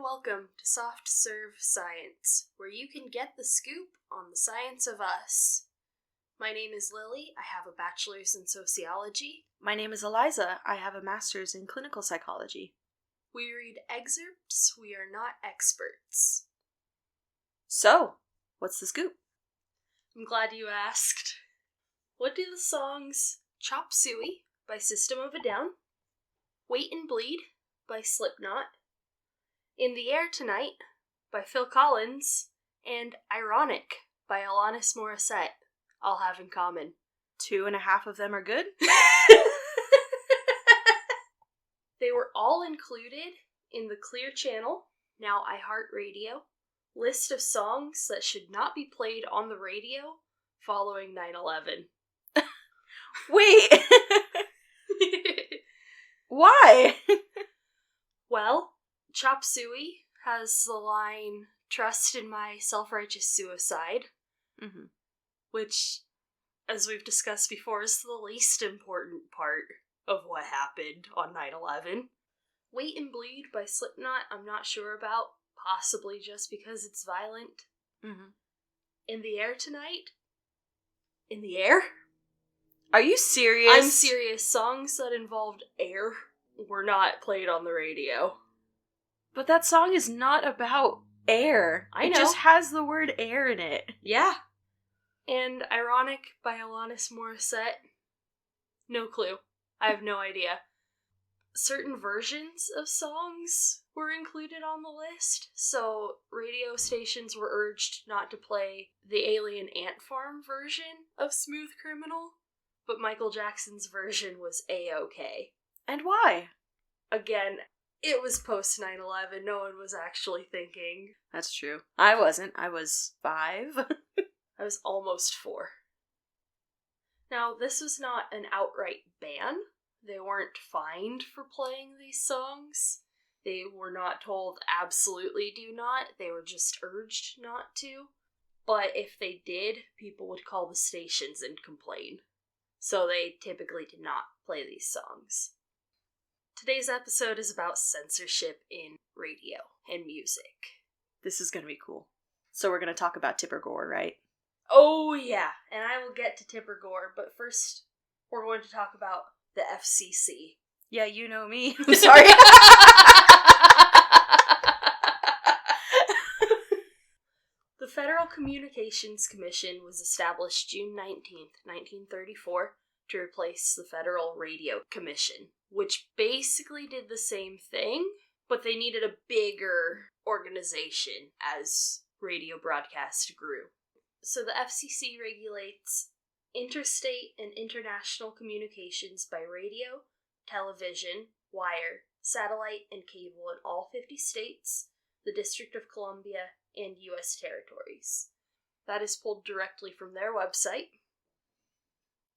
welcome to Soft Serve Science, where you can get the scoop on the science of us. My name is Lili. I have a bachelor's in sociology. My name is Eliza. I have a master's in clinical psychology. We read excerpts. We are not experts. So, what's the scoop? I'm glad you asked. What do the songs Chop Suey by System of a Down, Wait and Bleed by Slipknot, In the Air Tonight by Phil Collins, and Ironic by Alanis Morissette all have in common? 2.5 of them are good? They were all included in the Clear Channel, now iHeartRadio, list of songs that should not be played on the radio following 9/11. Wait! Why? Well, Chop Suey has the line, "Trust in my self-righteous suicide," which, as we've discussed before, is the least important part of what happened on 9/11. Wait and Bleed by Slipknot, I'm not sure about, possibly just because it's violent. In the Air Tonight? In the air? Are you serious? I'm serious. Songs that involved air were not played on the radio. But that song is not about air. I know. It just has the word air in it. Yeah. And Ironic by Alanis Morissette? No clue. I have no idea. Certain versions of songs were included on the list, so radio stations were urged not to play the Alien Ant Farm version of Smooth Criminal, but Michael Jackson's version was A-OK. And why? Again, it was post 9/11, no one was actually thinking. That's true. I wasn't. I was 5. I was almost 4. Now, this was not an outright ban. They weren't fined for playing these songs. They were not told absolutely do not. They were just urged not to. But if they did, people would call the stations and complain. So they typically did not play these songs. Today's episode is about censorship in radio and music. This is gonna be cool. So we're gonna talk about Tipper Gore, right? Oh yeah, and I will get to Tipper Gore, but first we're going to talk about the FCC. Yeah, you know me. I'm sorry. The Federal Communications Commission was established June 19th, 1934, to replace the Federal Radio Commission, which basically did the same thing, but they needed a bigger organization as radio broadcast grew. So the FCC regulates interstate and international communications by radio, television, wire, satellite, and cable in all 50 states, the District of Columbia, and U.S. territories. That is pulled directly from their website.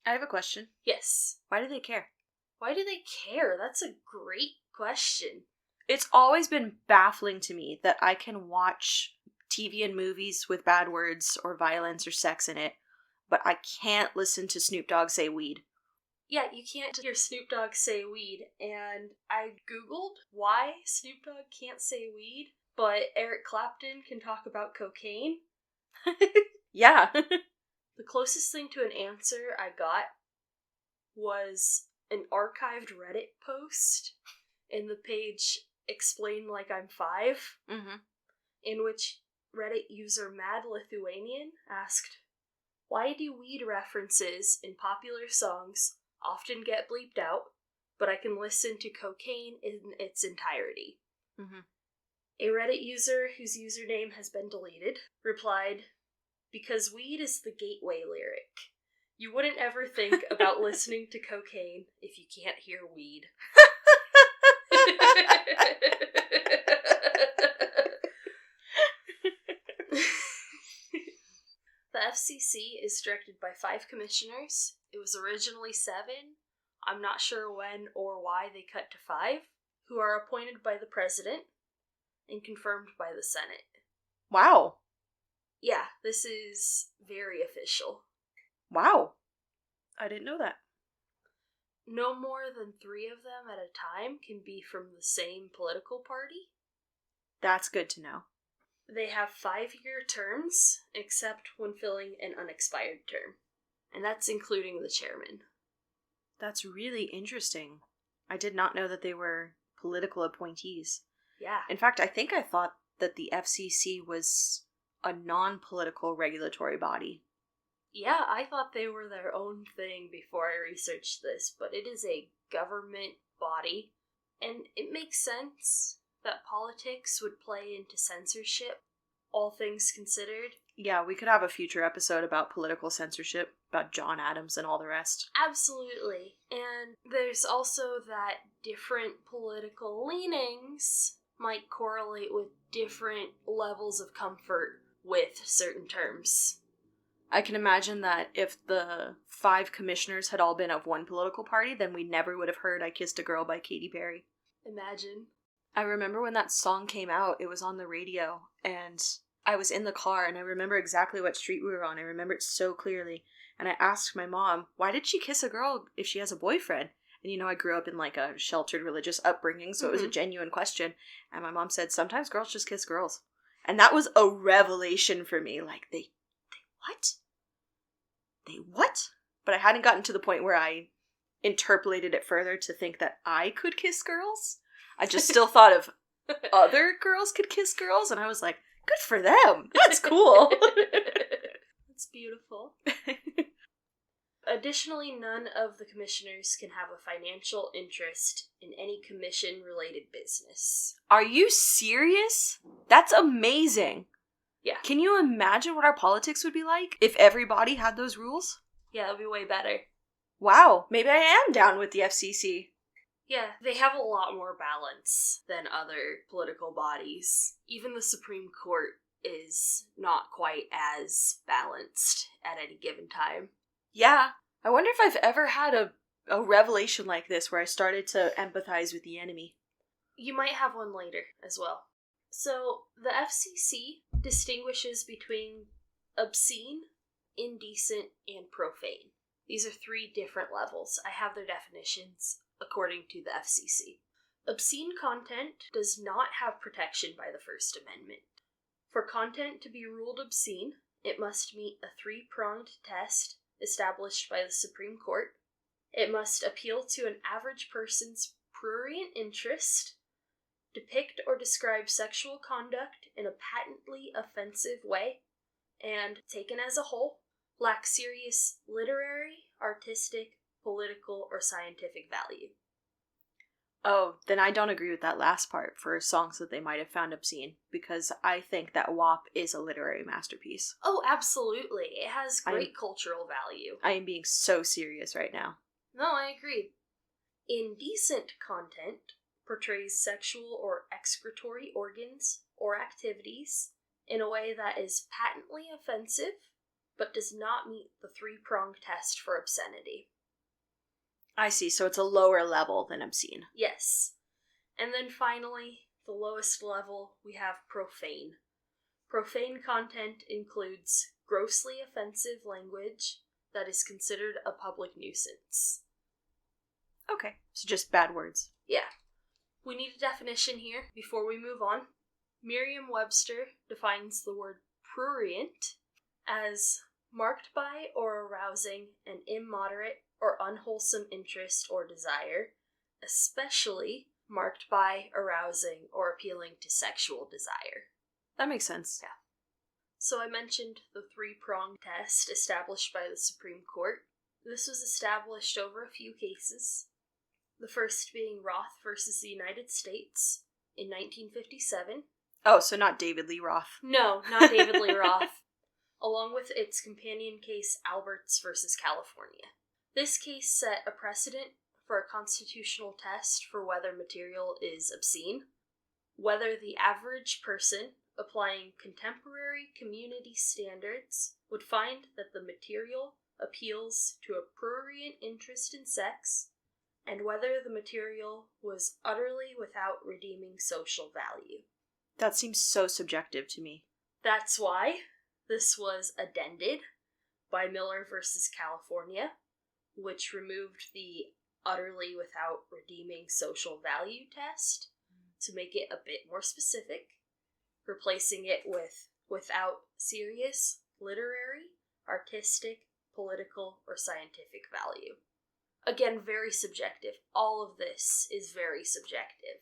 I have a question. Yes. Why do they care? Why do they care? That's a great question. It's always been baffling to me that I can watch TV and movies with bad words or violence or sex in it, but I can't listen to Snoop Dogg say weed. Yeah, you can't hear Snoop Dogg say weed, and I googled why Snoop Dogg can't say weed, but Eric Clapton can talk about cocaine. Yeah. The closest thing to an answer I got was an archived Reddit post in the page Explain Like I'm 5, in which Reddit user Mad Lithuanian asked, "Why do weed references in popular songs often get bleeped out, but I can listen to cocaine in its entirety?" A Reddit user whose username has been deleted replied, "Because weed is the gateway lyric. You wouldn't ever think about listening to cocaine if you can't hear weed." The FCC is directed by 5 commissioners. It was originally 7. I'm not sure when or why they cut to 5, who are appointed by the president and confirmed by the Senate. Wow. Yeah, this is very official. Wow. I didn't know that. No more than 3 of them at a time can be from the same political party. That's good to know. They have 5-year terms, except when filling an unexpired term. And that's including the chairman. That's really interesting. I did not know that they were political appointees. Yeah. In fact, I think I thought that the FCC was a non-political regulatory body. Yeah, I thought they were their own thing before I researched this, but it is a government body, and it makes sense that politics would play into censorship, all things considered. Yeah, we could have a future episode about political censorship, about John Adams and all the rest. Absolutely. And there's also that different political leanings might correlate with different levels of comfort with certain terms. I can imagine that if the 5 commissioners had all been of one political party, then we never would have heard I Kissed a Girl by Katy Perry. Imagine. I remember when that song came out, it was on the radio, and I was in the car, and I remember exactly what street we were on. I remember it so clearly. And I asked my mom, why did she kiss a girl if she has a boyfriend? And you know, I grew up in like a sheltered religious upbringing, so it was a genuine question. And my mom said, sometimes girls just kiss girls. And that was a revelation for me. Like, they what? They what? But I hadn't gotten to the point where I interpolated it further to think that I could kiss girls. I just still thought of other girls could kiss girls, and I was like, good for them. That's cool. That's beautiful. Additionally, none of the commissioners can have a financial interest in any commission-related business. Are you serious? That's amazing. Yeah. Can you imagine what our politics would be like if everybody had those rules? Yeah, it'd be way better. Wow, maybe I am down with the FCC. Yeah, they have a lot more balance than other political bodies. Even the Supreme Court is not quite as balanced at any given time. Yeah, I wonder if I've ever had a revelation like this where I started to empathize with the enemy. You might have one later as well. So, the FCC distinguishes between obscene, indecent, and profane. These are 3 different levels. I have their definitions according to the FCC. Obscene content does not have protection by the First Amendment. For content to be ruled obscene, it must meet a 3-pronged test established by the Supreme Court. It must appeal to an average person's prurient interest, depict or describe sexual conduct in a patently offensive way, and, taken as a whole, lack serious literary, artistic, political, or scientific value. Oh, then I don't agree with that last part for songs that they might have found obscene, because I think that WAP is a literary masterpiece. Oh, absolutely. It has great cultural value. I am being so serious right now. No, I agree. Indecent content portrays sexual or excretory organs or activities in a way that is patently offensive, but does not meet the 3-pronged test for obscenity. I see, so it's a lower level than obscene. Yes. And then finally, the lowest level, we have profane. Profane content includes grossly offensive language that is considered a public nuisance. Okay, so just bad words. Yeah. We need a definition here before we move on. Merriam-Webster defines the word prurient as marked by or arousing an immoderate or unwholesome interest or desire, especially marked by arousing or appealing to sexual desire. That makes sense. Yeah. So I mentioned the 3-pronged test established by the Supreme Court. This was established over a few cases. The first being Roth versus the United States in 1957. Oh, so not David Lee Roth. No, not David Lee Roth. Along with its companion case Alberts versus California. This case set a precedent for a constitutional test for whether material is obscene, whether the average person applying contemporary community standards would find that the material appeals to a prurient interest in sex, and whether the material was utterly without redeeming social value. That seems so subjective to me. That's why this was addended by Miller versus California, which removed the utterly without redeeming social value test to make it a bit more specific. replacing it with without serious, literary, artistic, political, or scientific value. Again, very subjective. All of this is very subjective.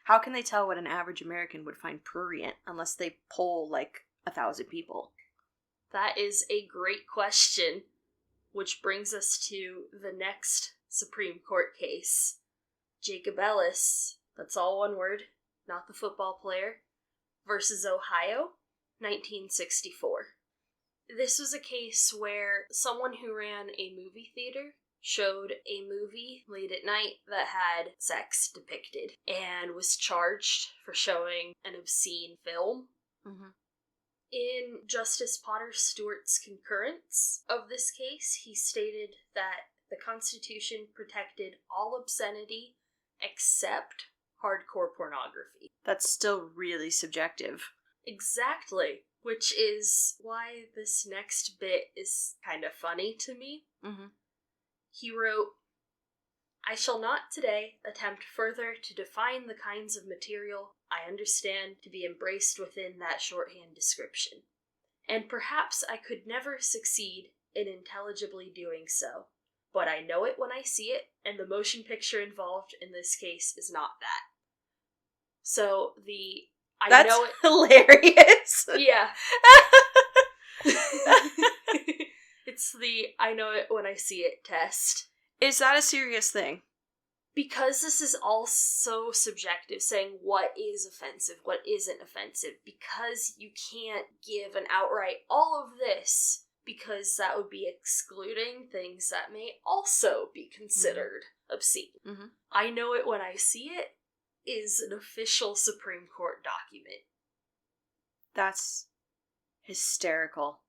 How can they tell what an average American would find prurient unless they poll, 1,000 people? That is a great question, which brings us to the next Supreme Court case. Jacob Ellis, that's all one word, not the football player, versus Ohio, 1964. This was a case where someone who ran a movie theater showed a movie late at night that had sex depicted and was charged for showing an obscene film. Mm-hmm. In Justice Potter Stewart's concurrence of this case, he stated that the Constitution protected all obscenity except hardcore pornography. That's still really subjective. Exactly. Which is why this next bit is kind of funny to me. Mm-hmm. He wrote, "I shall not today attempt further to define the kinds of material I understand to be embraced within that shorthand description. And perhaps I could never succeed in intelligibly doing so. But I know it when I see it, and the motion picture involved in this case is not that." So That's hilarious. Yeah. It's the I know it when I see it test. Is that a serious thing? Because this is all so subjective, saying what is offensive, what isn't offensive, because you can't give an outright all of this, because that would be excluding things that may also be considered obscene. Mm-hmm. I know it when I see it is an official Supreme Court document. That's hysterical.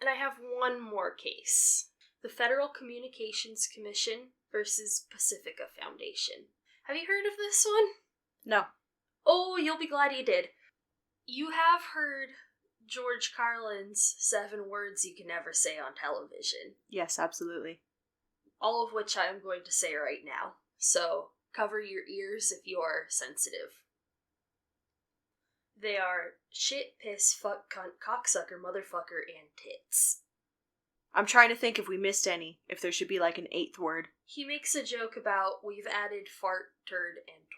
And I have one more case. The Federal Communications Commission versus Pacifica Foundation. Have you heard of this one? No. Oh, you'll be glad you did. You have heard George Carlin's 7 words you can never say on television. Yes, absolutely. All of which I am going to say right now. So, cover your ears if you are sensitive. They are shit, piss, fuck, cunt, cocksucker, motherfucker, and tits. I'm trying to think if we missed any, if there should be an 8th word. He makes a joke about we've added fart, turd, and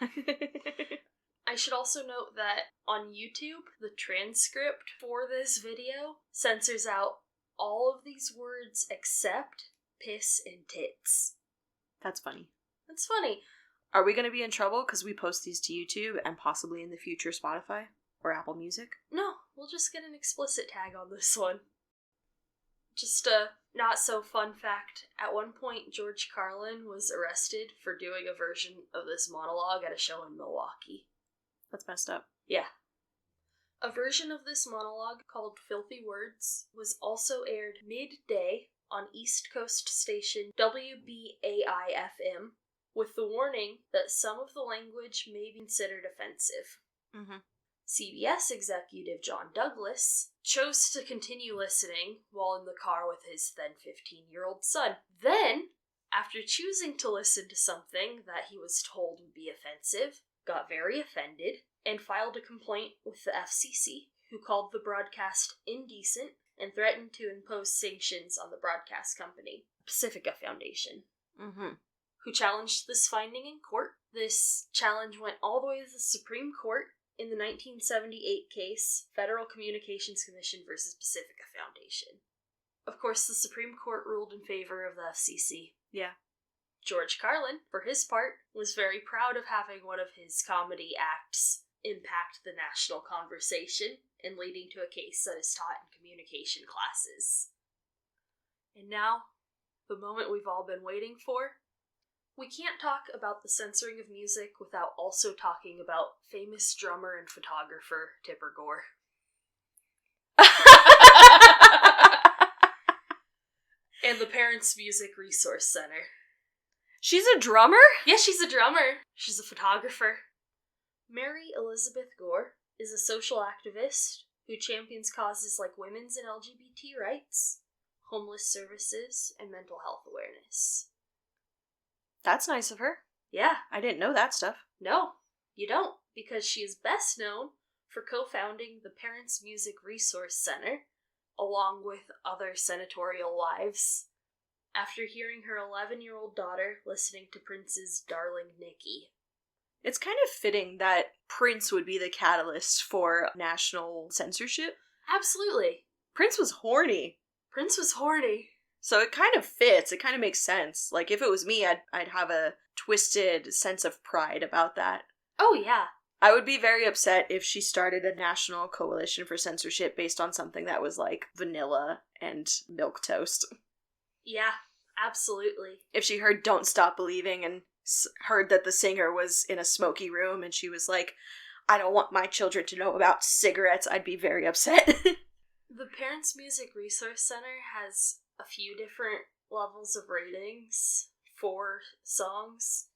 twat. I should also note that on YouTube, the transcript for this video censors out all of these words except piss and tits. That's funny. That's funny. Are we going to be in trouble because we post these to YouTube and possibly in the future Spotify or Apple Music? No, we'll just get an explicit tag on this one. Just a not so fun fact. At one point, George Carlin was arrested for doing a version of this monologue at a show in Milwaukee. That's messed up. Yeah. A version of this monologue called Filthy Words was also aired midday on East Coast station WBAI-FM, with the warning that some of the language may be considered offensive. Mm-hmm. CBS executive John Douglas chose to continue listening while in the car with his then 15-year-old son. Then, after choosing to listen to something that he was told would be offensive, got very offended, and filed a complaint with the FCC, who called the broadcast indecent and threatened to impose sanctions on the broadcast company, Pacifica Foundation, who challenged this finding in court. This challenge went all the way to the Supreme Court in the 1978 case, Federal Communications Commission versus Pacifica Foundation. Of course, the Supreme Court ruled in favor of the FCC. Yeah. George Carlin, for his part, was very proud of having one of his comedy acts impact the national conversation and leading to a case that is taught in communication classes. And now, the moment we've all been waiting for. We can't talk about the censoring of music without also talking about famous drummer and photographer Tipper Gore. And the Parents Music Resource Center. She's a drummer? Yes, she's a drummer. She's a photographer. Mary Elizabeth Gore is a social activist who champions causes like women's and LGBT rights, homeless services, and mental health awareness. That's nice of her. Yeah. I didn't know that stuff. No. You don't, because she is best known for co-founding the Parents Music Resource Center, along with other senatorial wives, after hearing her 11-year-old daughter listening to Prince's Darling Nikki. It's kind of fitting that Prince would be the catalyst for national censorship. Absolutely. Prince was horny. Prince was horny. So it kind of fits. It kind of makes sense. Like, if it was me, I'd have a twisted sense of pride about that. Oh, yeah. I would be very upset if she started a national coalition for censorship based on something that was like vanilla and milquetoast. Yeah, absolutely. If she heard Don't Stop Believing and heard that the singer was in a smoky room and she was like, I don't want my children to know about cigarettes, I'd be very upset. The Parents Music Resource Center has a few different levels of ratings for songs.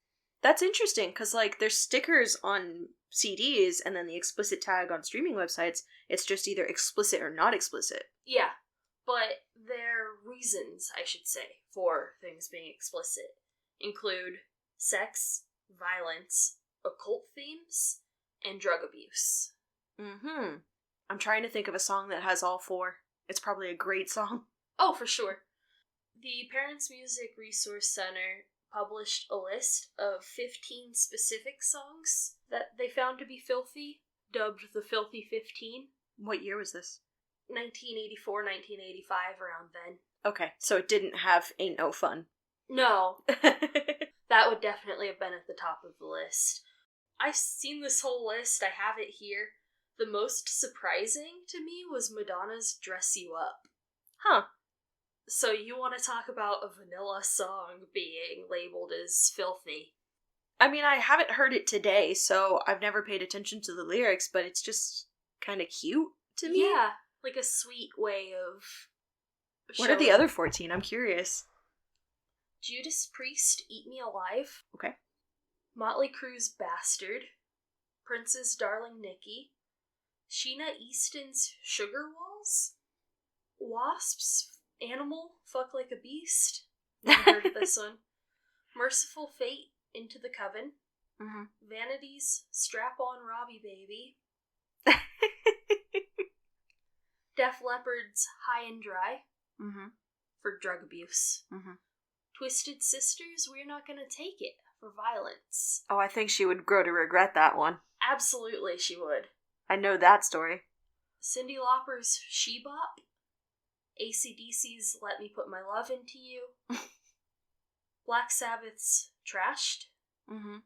That's interesting, because, like, there's stickers on CDs, and then the explicit tag on streaming websites, it's just either explicit or not explicit. Yeah, but their reasons, I should say, for things being explicit include sex, violence, occult themes, and drug abuse. Mm-hmm. I'm trying to think of a song that has all four. It's probably a great song. Oh, for sure. The Parents Music Resource Center published a list of 15 specific songs that they found to be filthy, dubbed the Filthy 15. What year was this? 1984, 1985, around then. Okay, so it didn't have Ain't No Fun. No. That would definitely have been at the top of the list. I've seen this whole list, I have it here. The most surprising to me was Madonna's Dress You Up. Huh. So you want to talk about a vanilla song being labeled as filthy? I mean, I haven't heard it today, so I've never paid attention to the lyrics, but it's just kind of cute to me. Yeah, like a sweet way of What are the other 14? I'm curious. Judas Priest, Eat Me Alive. Okay. Motley Crue's Bastard. Prince's Darling Nikki. Sheena Easton's Sugar Walls. Wasps, Animal, Fuck Like a Beast. Never heard of this one. Merciful Fate, Into the Coven. Mm-hmm. Vanity's Strap On Robbie Baby. Def Leppard's High and Dry. Mm-hmm. For drug abuse. Mm-hmm. Twisted Sister's We're Not Gonna Take It. For violence. Oh, I think she would grow to regret that one. Absolutely she would. I know that story. Cyndi Lauper's She Bop. AC/DC's Let Me Put My Love Into You. Black Sabbath's Trashed. Mm-hmm.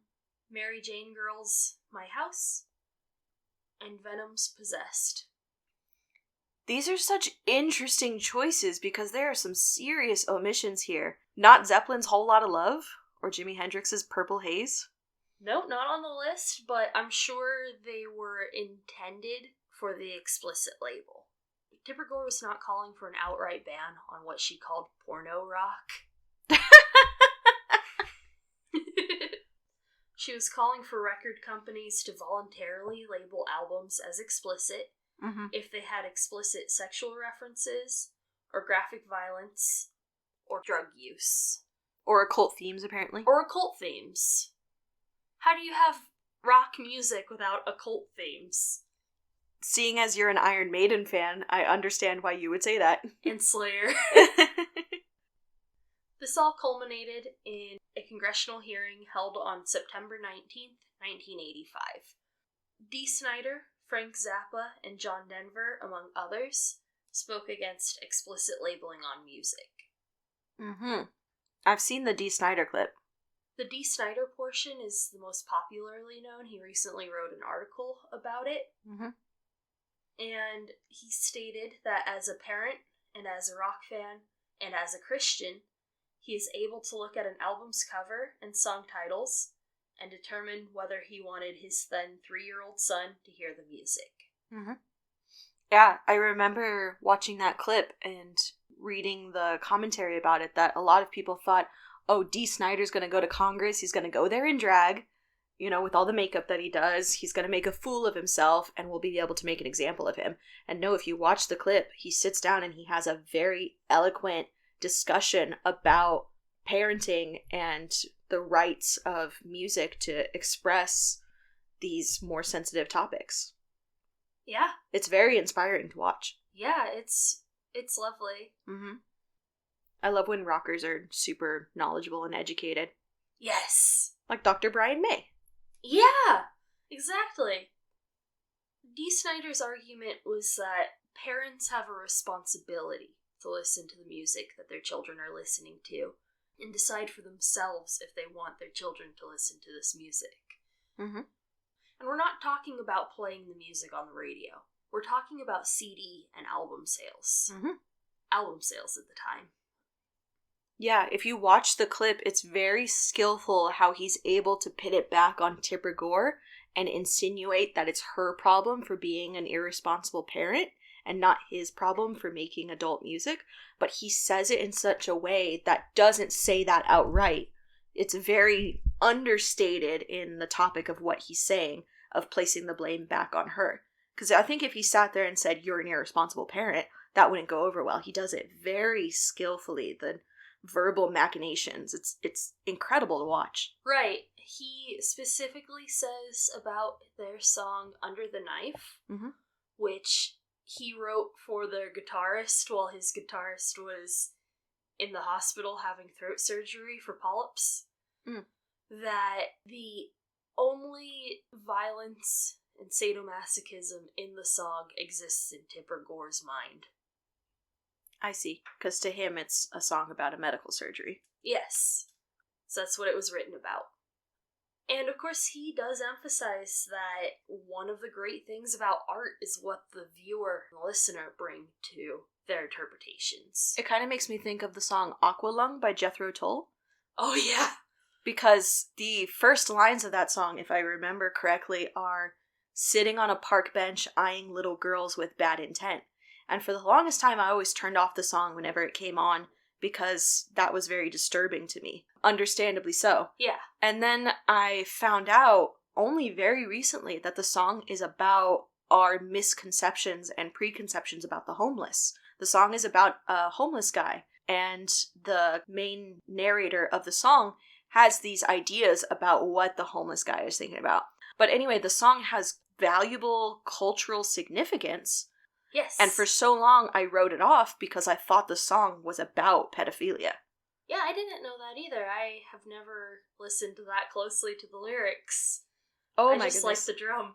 Mary Jane Girl's My House. And Venom's Possessed. These are such interesting choices because there are some serious omissions here. Not Zeppelin's Whole Lotta Love or Jimi Hendrix's Purple Haze. No, not on the list, but I'm sure they were intended for the explicit label. Tipper Gore was not calling for an outright ban on what she called porno rock. She was calling for record companies to voluntarily label albums as explicit if they had explicit sexual references, or graphic violence, or drug use. Or occult themes, apparently. Or occult themes. How do you have rock music without occult themes? Seeing as you're an Iron Maiden fan, I understand why you would say that. And Slayer. This all culminated in a congressional hearing held on September 19th, 1985. Dee Snider, Frank Zappa, and John Denver, among others, spoke against explicit labeling on music. Mm-hmm. I've seen the Dee Snider clip. The Dee Snider portion is the most popularly known. He recently wrote an article about it. Mm-hmm. And he stated that as a parent, and as a rock fan, and as a Christian, he is able to look at an album's cover and song titles and determine whether he wanted his then 3-year-old son to hear the music. Mm-hmm. Yeah, I remember watching that clip and reading the commentary about it that a lot of people thought, oh, Dee Snider's going to go to Congress, he's going to go there in drag, you know, with all the makeup that he does, he's going to make a fool of himself, and we'll be able to make an example of him. And no, if you watch the clip, he sits down and he has a very eloquent discussion about parenting and the rights of music to express these more sensitive topics. Yeah. It's very inspiring to watch. Yeah, it's lovely. Mm-hmm. I love when rockers are super knowledgeable and educated. Yes. Like Dr. Brian May. Yeah, exactly. Dee Snider's argument was that parents have a responsibility to listen to the music that their children are listening to and decide for themselves if they want their children to listen to this music. Mm-hmm. And we're not talking about playing the music on the radio. We're talking about CD and album sales. Mm-hmm. Album sales at the time. Yeah, if you watch the clip, it's very skillful how he's able to pit it back on Tipper Gore and insinuate that it's her problem for being an irresponsible parent and not his problem for making adult music. But he says it in such a way that doesn't say that outright. It's very understated in the topic of what he's saying, of placing the blame back on her. Because I think if he sat there and said, you're an irresponsible parent, that wouldn't go over well. He does it very skillfully. The verbal machinations. It's incredible to watch. Right. He specifically says about their song Under the Knife, mm-hmm. which he wrote for their guitarist while his guitarist was in the hospital having throat surgery for polyps, that the only violence and sadomasochism in the song exists in Tipper Gore's mind. I see. Because to him, it's a song about a medical surgery. Yes. So that's what it was written about. And of course, he does emphasize that one of the great things about art is what the viewer and listener bring to their interpretations. It kind of makes me think of the song Aqualung by Jethro Tull. Oh, yeah. Because the first lines of that song, if I remember correctly, are sitting on a park bench eyeing little girls with bad intent. And for the longest time, I always turned off the song whenever it came on because that was very disturbing to me. Understandably so. Yeah. And then I found out only very recently that the song is about our misconceptions and preconceptions about the homeless. The song is about a homeless guy, and the main narrator of the song has these ideas about what the homeless guy is thinking about. But anyway, the song has valuable cultural significance. Yes. And for so long, I wrote it off because I thought the song was about pedophilia. Yeah, I didn't know that either. I have never listened that closely to the lyrics. Oh, my my goodness. I just like the drum.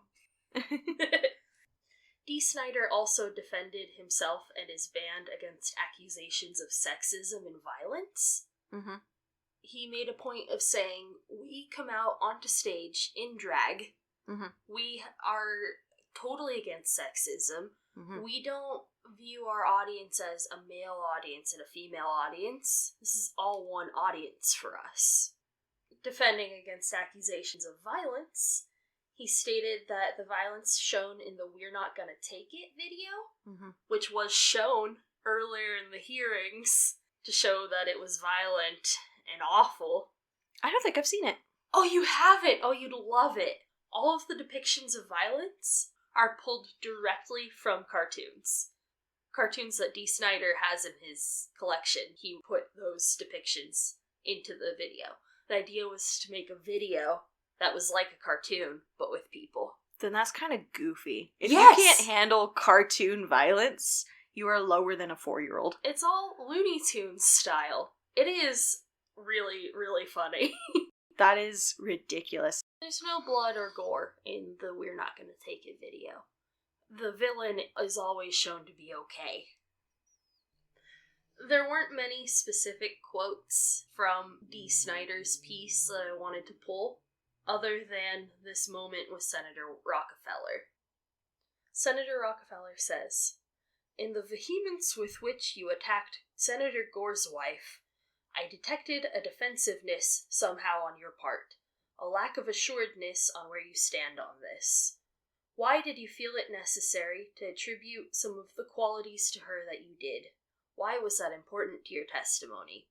Dee Snider also defended himself and his band against accusations of sexism and violence. Mm-hmm. He made a point of saying, we come out onto stage in drag. Mm-hmm. We are totally against sexism. Mm-hmm. We don't view our audience as a male audience and a female audience. This is all one audience for us. Defending against accusations of violence, he stated that the violence shown in the We're Not Gonna Take It video, which was shown earlier in the hearings to show that it was violent and awful. I don't think I've seen it. Oh, you haven't? Oh, you'd love it. All of the depictions of violence are pulled directly from cartoons. Cartoons that Dee Snider has in his collection. He put those depictions into the video. The idea was to make a video that was like a cartoon, but with people. Then that's kind of goofy. If Yes! you can't handle cartoon violence, you are lower than a 4-year-old. It's all Looney Tunes style. It is really, really funny. That is ridiculous. There's no blood or gore in the We're Not Gonna Take It video. The villain is always shown to be okay. There weren't many specific quotes from Dee Snider's piece that I wanted to pull, other than this moment with Senator Rockefeller. Senator Rockefeller says, "In the vehemence with which you attacked Senator Gore's wife, I detected a defensiveness somehow on your part, a lack of assuredness on where you stand on this. Why did you feel it necessary to attribute some of the qualities to her that you did? Why was that important to your testimony?"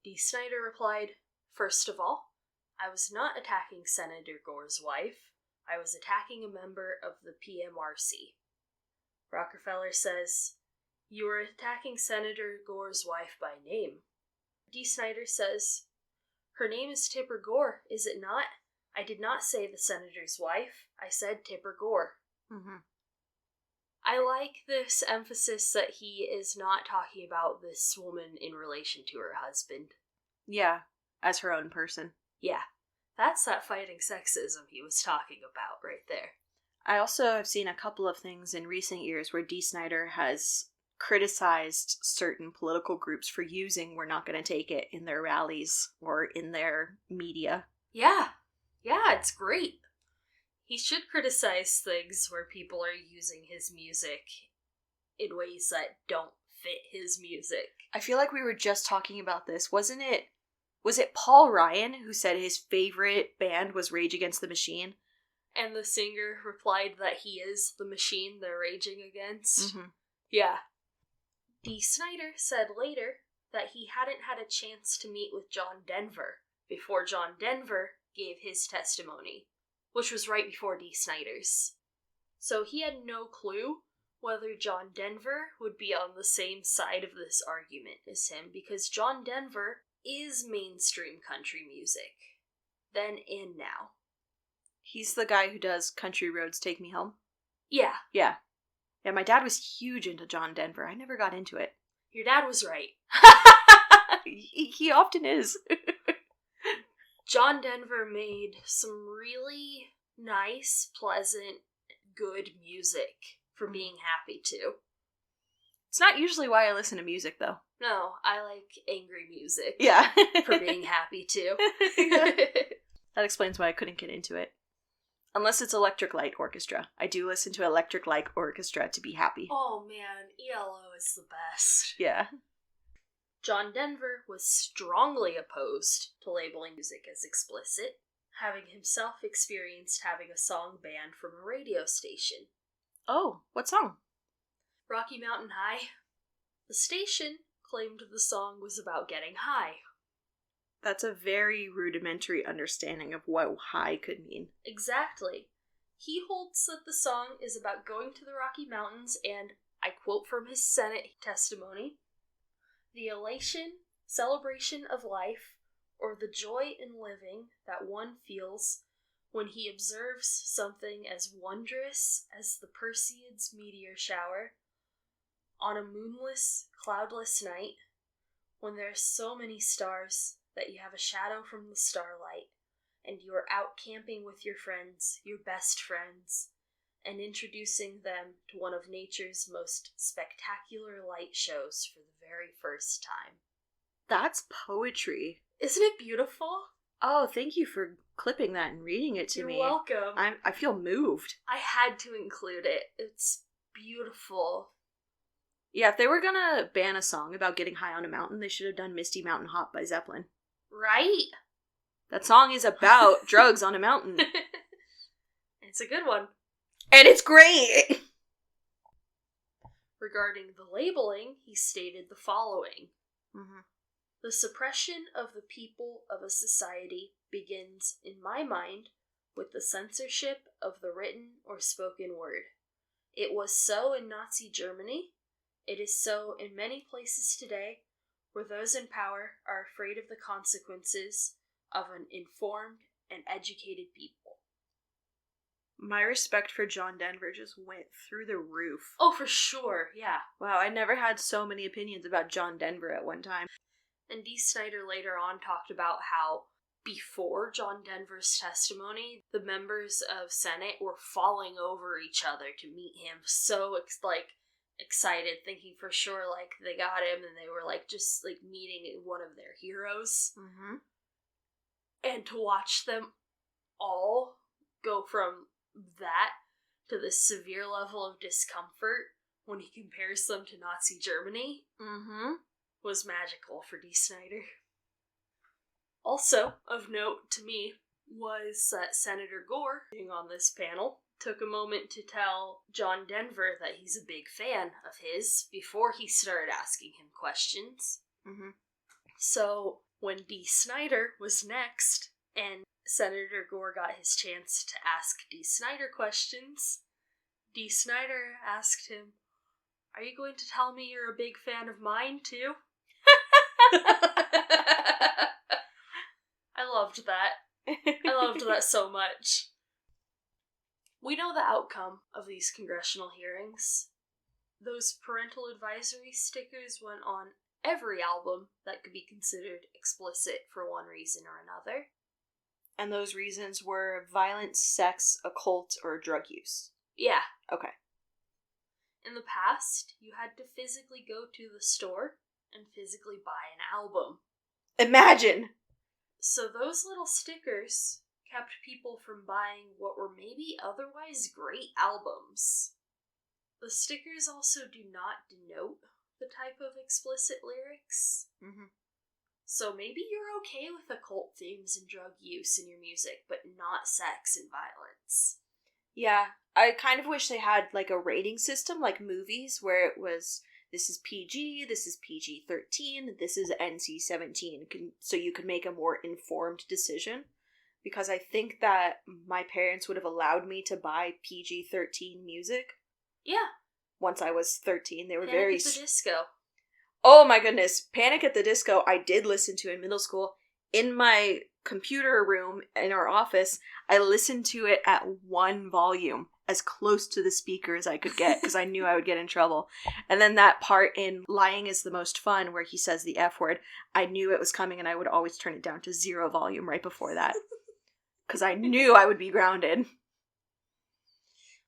Dee Snider replied, "First of all, I was not attacking Senator Gore's wife. I was attacking a member of the PMRC. Rockefeller says, "You were attacking Senator Gore's wife by name." Dee Snider says, "Her name is Tipper Gore, is it not? I did not say the senator's wife. I said Tipper Gore. Mm-hmm. I like this emphasis that he is not talking about this woman in relation to her husband. Yeah, as her own person. Yeah, that's that fighting sexism he was talking about right there. I also have seen a couple of things in recent years where Dee Snider has criticized certain political groups for using "We're Not Gonna Take It" in their rallies or in their media. Yeah, it's great. He should criticize things where people are using his music in ways that don't fit his music. I feel like we were just talking about this. Was it Paul Ryan who said his favorite band was Rage Against the Machine? And the singer replied that he is the machine they're raging against. Mm-hmm. Yeah. Dee Snider said later that he hadn't had a chance to meet with John Denver before John Denver gave his testimony, which was right before Dee Snider's. So he had no clue whether John Denver would be on the same side of this argument as him, because John Denver is mainstream country music. Then and now. He's the guy who does Country Roads Take Me Home? Yeah. Yeah, my dad was huge into John Denver. I never got into it. Your dad was right. He often is. John Denver made some really nice, pleasant, good music for being happy to. It's not usually why I listen to music, though. No, I like angry music. Yeah. For being happy to. That explains why I couldn't get into it. Unless it's Electric Light Orchestra. I do listen to Electric Light Orchestra to be happy. Oh man, ELO is the best. Yeah. John Denver was strongly opposed to labeling music as explicit, having himself experienced having a song banned from a radio station. Oh, what song? Rocky Mountain High. The station claimed the song was about getting high. That's a very rudimentary understanding of what high could mean. Exactly. He holds that the song is about going to the Rocky Mountains and, I quote from his Senate testimony, the elation, celebration of life, or the joy in living that one feels when he observes something as wondrous as the Perseids meteor shower on a moonless, cloudless night, when there are so many stars that you have a shadow from the starlight, and you are out camping with your friends, your best friends, and introducing them to one of nature's most spectacular light shows for the very first time. That's poetry. Isn't it beautiful? Oh, thank you for clipping that and reading it to me. You're welcome. I feel moved. I had to include it. It's beautiful. Yeah, if they were gonna ban a song about getting high on a mountain, they should have done Misty Mountain Hop by Zeppelin. Right? That song is about drugs on a mountain. It's a good one. And it's great! Regarding the labeling, he stated the following. Mm-hmm. The suppression of the people of a society begins, in my mind, with the censorship of the written or spoken word. It was so in Nazi Germany. It is so in many places today, where those in power are afraid of the consequences of an informed and educated people. My respect for John Denver just went through the roof. Oh, for sure, yeah. Wow, I never had so many opinions about John Denver at one time. And Dee Snider later on talked about how before John Denver's testimony, the members of Senate were falling over each other to meet him, so excited, thinking for sure they got him, and they were just meeting one of their heroes. Mm-hmm. And to watch them all go from that to this severe level of discomfort when he compares them to Nazi Germany was magical for Dee Snider. Also, of note to me, was that Senator Gore, being on this panel, took a moment to tell John Denver that he's a big fan of his before he started asking him questions. Mm-hmm. So, when Dee Snider was next, and Senator Gore got his chance to ask Dee Snider questions, Dee Snider asked him, "Are you going to tell me you're a big fan of mine, too?" I loved that. I loved that so much. We know the outcome of these congressional hearings. Those parental advisory stickers went on every album that could be considered explicit for one reason or another. And those reasons were violence, sex, occult, or drug use. Yeah. Okay. In the past, you had to physically go to the store and physically buy an album. Imagine! So those little stickers kept people from buying what were maybe otherwise great albums. The stickers also do not denote the type of explicit lyrics. Mm-hmm. So maybe you're okay with occult themes and drug use in your music, but not sex and violence. Yeah, I kind of wish they had like a rating system like movies where it was, this is PG, this is PG-13, this is NC-17, so you could make a more informed decision. Because I think that my parents would have allowed me to buy PG-13 music. Yeah. Once I was 13, they were Panic at the Disco. Oh my goodness, Panic at the Disco I did listen to in middle school. In my computer room in our office, I listened to it at one volume, as close to the speaker as I could get, because I knew I would get in trouble. And then that part in Lying is the Most Fun, where he says the F word, I knew it was coming and I would always turn it down to 0 volume right before that. Because I knew I would be grounded.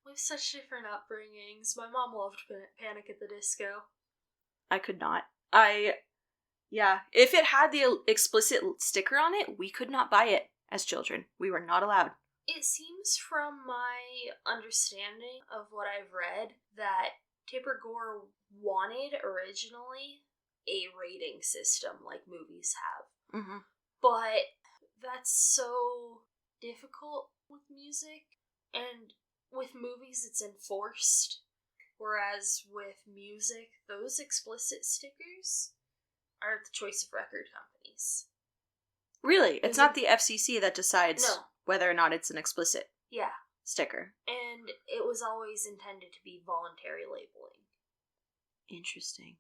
We have such different upbringings. My mom loved Panic at the Disco. I could not. Yeah, if it had the explicit sticker on it, we could not buy it as children. We were not allowed. It seems from my understanding of what I've read that Tipper Gore wanted originally a rating system like movies have. Mm-hmm. But that's so difficult with music, and with movies it's enforced. Whereas with music, those explicit stickers are at the choice of record companies. Really? It's not the FCC that decides whether or not it's an explicit sticker. And it was always intended to be voluntary labeling. Interesting.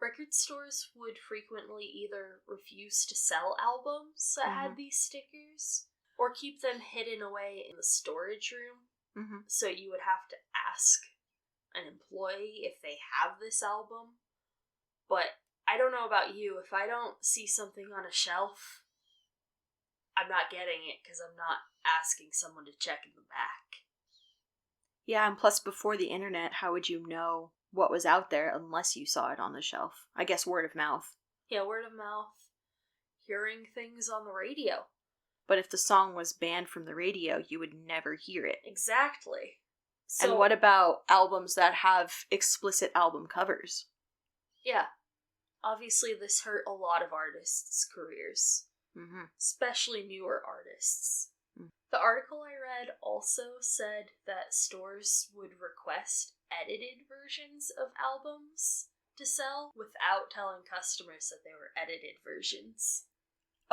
Record stores would frequently either refuse to sell albums that had these stickers, or keep them hidden away in the storage room. Mm-hmm. So you would have to ask an employee if they have this album. But I don't know about you, if I don't see something on a shelf, I'm not getting it because I'm not asking someone to check in the back. Yeah, and plus before the internet, how would you know what was out there unless you saw it on the shelf? I guess word of mouth. Yeah, word of mouth. Hearing things on the radio. But if the song was banned from the radio, you would never hear it. Exactly. So, and what about albums that have explicit album covers? Yeah. Obviously, this hurt a lot of artists' careers. Mm-hmm. Especially newer artists. Mm. The article I read also said that stores would request edited versions of albums to sell without telling customers that they were edited versions.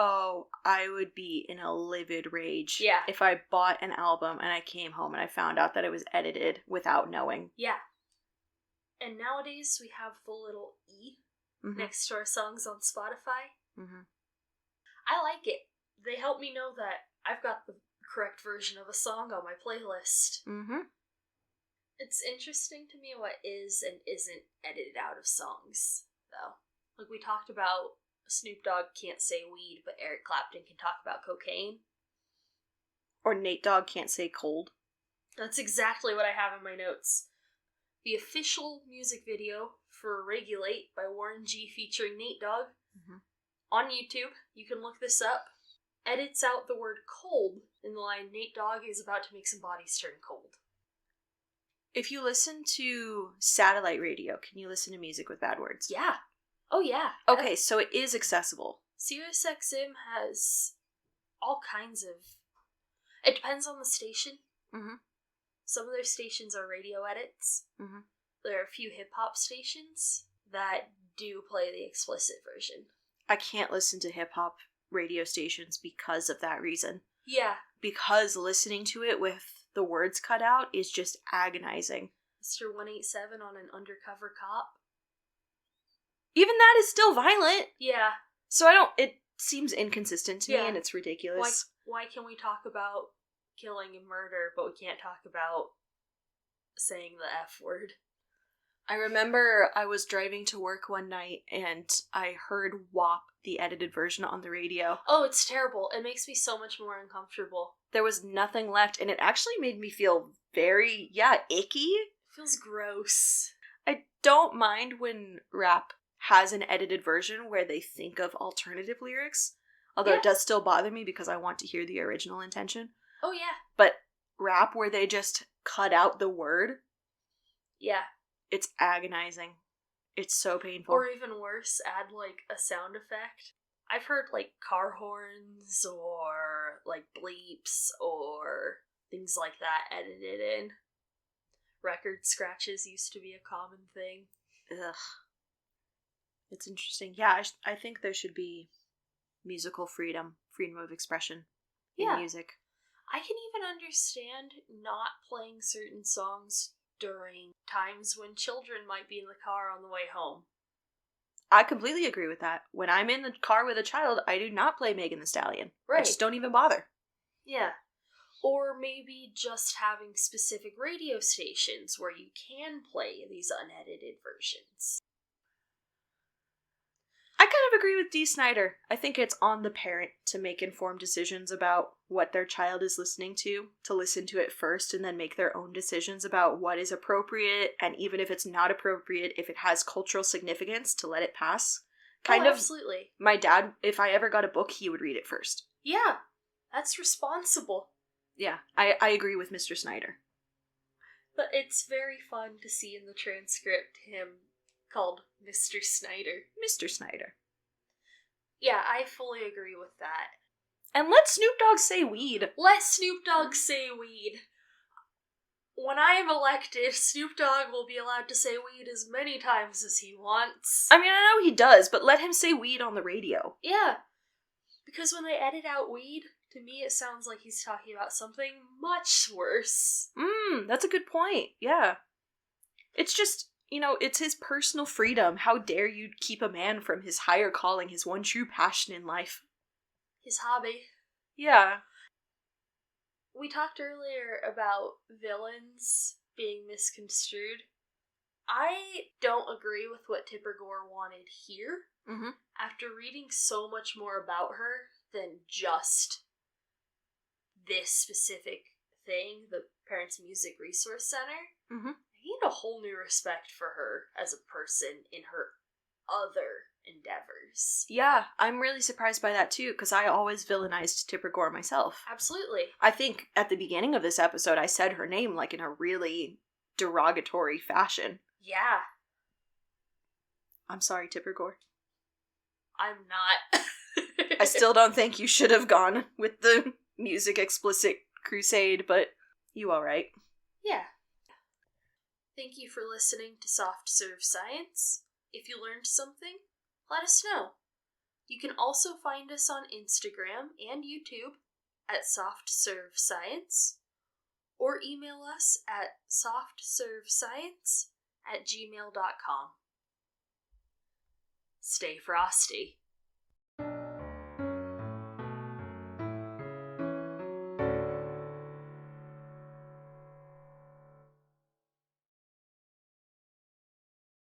Oh, I would be in a livid rage. Yeah. If I bought an album and I came home and I found out that it was edited without knowing. Yeah. And nowadays we have the little E next to our songs on Spotify. Mm-hmm. I like it. They help me know that I've got the correct version of a song on my playlist. Mm-hmm. It's interesting to me what is and isn't edited out of songs, though. Like we talked about, Snoop Dogg can't say weed, but Eric Clapton can talk about cocaine. Or Nate Dogg can't say cold. That's exactly what I have in my notes. The official music video for Regulate by Warren G featuring Nate Dogg on YouTube, you can look this up, edits out the word cold in the line, Nate Dogg is about to make some bodies turn cold. If you listen to satellite radio, can you listen to music with bad words? Yeah. Oh, yeah. Okay, so it is accessible. SiriusXM has all kinds of... It depends on the station. Mm-hmm. Some of their stations are radio edits. Mm-hmm. There are a few hip-hop stations that do play the explicit version. I can't listen to hip-hop radio stations because of that reason. Yeah. Because listening to it with the words cut out is just agonizing. Mr. 187 on an undercover cop. Even that is still violent. Yeah. So seems inconsistent to me, and it's ridiculous. Why can we talk about killing and murder, but we can't talk about saying the F word? I remember I was driving to work one night, and I heard WAP, the edited version, on the radio. Oh, it's terrible. It makes me so much more uncomfortable. There was nothing left, and it actually made me feel very, icky. It feels gross. I don't mind when rap has an edited version where they think of alternative lyrics, although it does still bother me because I want to hear the original intention. Oh, yeah. But rap where they just cut out the word, it's agonizing. It's so painful. Or even worse, add, like, a sound effect. I've heard, like, car horns or, like, bleeps or things like that edited in. Record scratches used to be a common thing. Ugh. It's interesting. Yeah, I think there should be musical freedom of expression in music. I can even understand not playing certain songs during times when children might be in the car on the way home. I completely agree with that. When I'm in the car with a child, I do not play Megan Thee Stallion. Right. I just don't even bother. Yeah. Or maybe just having specific radio stations where you can play these unedited versions. I kind of agree with Dee Snider. I think it's on the parent to make informed decisions about what their child is listening to listen to it first and then make their own decisions about what is appropriate, and even if it's not appropriate, if it has cultural significance, to let it pass. Absolutely. My dad, if I ever got a book, he would read it first. Yeah, that's responsible. Yeah, I agree with Mr. Snider. But it's very fun to see in the transcript him called Mr. Snider. Mr. Snider. Yeah, I fully agree with that. And let Snoop Dogg say weed. Let Snoop Dogg say weed. When I am elected, Snoop Dogg will be allowed to say weed as many times as he wants. I mean, I know he does, but let him say weed on the radio. Yeah. Because when they edit out weed, to me it sounds like he's talking about something much worse. That's a good point. Yeah. It's just, it's his personal freedom. How dare you keep a man from his higher calling, his one true passion in life? His hobby. Yeah. We talked earlier about villains being misconstrued. I don't agree with what Tipper Gore wanted here. Mm-hmm. After reading so much more about her than just this specific thing, the Parents Music Resource Center, mm-hmm. I gained a whole new respect for her as a person in her other endeavors. Yeah, I'm really surprised by that too, because I always villainized Tipper Gore myself. Absolutely. I think at the beginning of this episode I said her name like in a really derogatory fashion. Yeah. I'm sorry, Tipper Gore. I'm not. I still don't think you should have gone with the music explicit crusade, but you alright. Yeah. Thank you for listening to Soft Serve Science. If you learned something, let us know. You can also find us on Instagram and YouTube at Soft Serve Science, or email us at softservescience@gmail.com. Stay frosty.